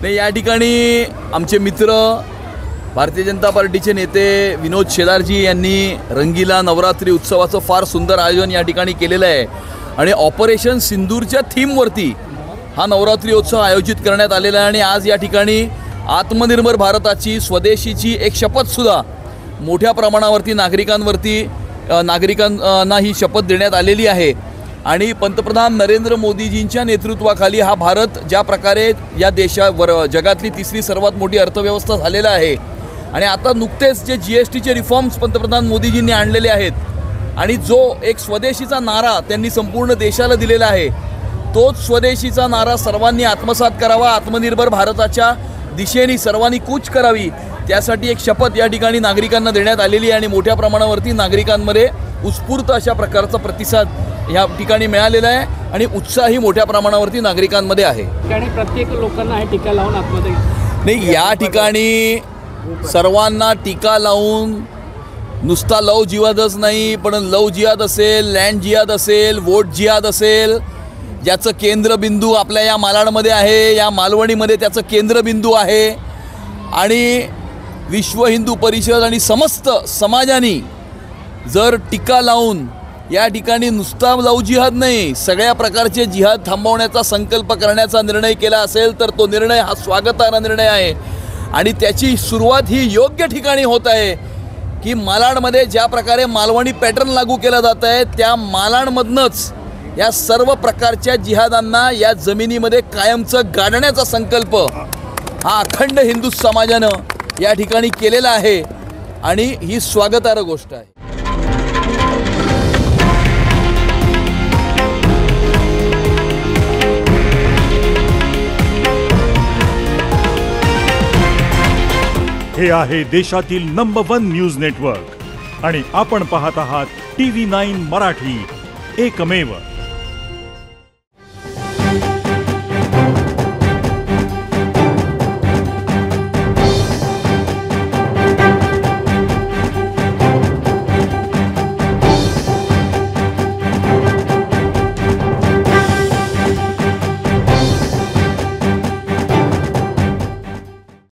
नाही, या ठिकाणी आमचे मित्र भारतीय जनता पार्टीचे नेते विनोद शेलारजी यांनी रंगीला नवरात्री उत्सवाचं फार सुंदर आयोजन या ठिकाणी केलेलं आहे आणि ऑपरेशन सिंदूरच्या थीमवरती हा नवरात्री उत्सव आयोजित करण्यात आलेला आहे। आणि आज या ठिकाणी आत्मनिर्भर भारताची स्वदेशीची एक शपथसुद्धा मोठ्या प्रमाणावरती नागरिकांना ही शपथ देण्यात आलेली आहे। आणि पंतप्रधान नरेंद्र मोदीजींच्या नेतृत्वाखाली हा भारत ज्या प्रकारे या देशावर जगातली तिसरी सर्वात मोठी अर्थव्यवस्था झालेला आहे आणि आता नुकतेच जे GSTचे रिफॉर्म्स पंतप्रधान मोदीजींनी आणलेले आहेत आणि जो एक स्वदेशीचा नारा त्यांनी संपूर्ण देशाला दिलेला आहे, तोच स्वदेशीचा नारा सर्वांनी आत्मसात करावा, आत्मनिर्भर भारताच्या दिशेने सर्वांनी कूच करावी, त्यासाठी एक शपथ या ठिकाणी नागरिकांना देण्यात आलेली आहे। आणि मोठ्या प्रमाणावरती नागरिकांमध्ये उत्स्फूर्त अशा प्रकारचा प्रतिसाद या ठिकाणी मिळालेला आहे आणि उत्साहही मोठ्या प्रमाणावरती नागरिकांमध्ये आहे। आणि प्रत्येक लोकांना हे टीका लावून आतमध्ये नाही, या ठिकाणी सर्वांना टीका लावून नुसता लव जिहादच नाही, पण लव जिहाद असेल, लँड जिहाद असेल, वोट जिहाद असेल, ज्याचं केंद्रबिंदू आपल्या या मालाडमध्ये आहे, या मालवणीमध्ये त्याचं केंद्रबिंदू आहे। आणि विश्व हिंदू परिषद आणि समस्त समाजाने जर टीका लावून या ठिकाणी नुसता लव जिहाद नाही, सगळ्या प्रकारचे जिहाद थांबवण्याचा संकल्प करण्याचा निर्णय केला असेल तर तो निर्णय हा स्वागतार्ह निर्णय आहे। आणि त्याची सुरुवात ही योग्य ठिकाणी होत आहे की मालाडमध्ये ज्या प्रकारे मालवणी पॅटर्न लागू केला जात आहे, त्या मालाडमधनंच या सर्व प्रकारच्या जिहादांना या जमिनीमध्ये कायमचं गाडण्याचा संकल्प हा अखंड हिंदू समाजानं या ठिकाणी केलेला आहे आणि ही स्वागतार्ह गोष्ट आहे। हे आहे देशातील नंबर 1 न्यूज नेटवर्क आणि आपण पाहत आहात TV9 मराठी, एकमेव।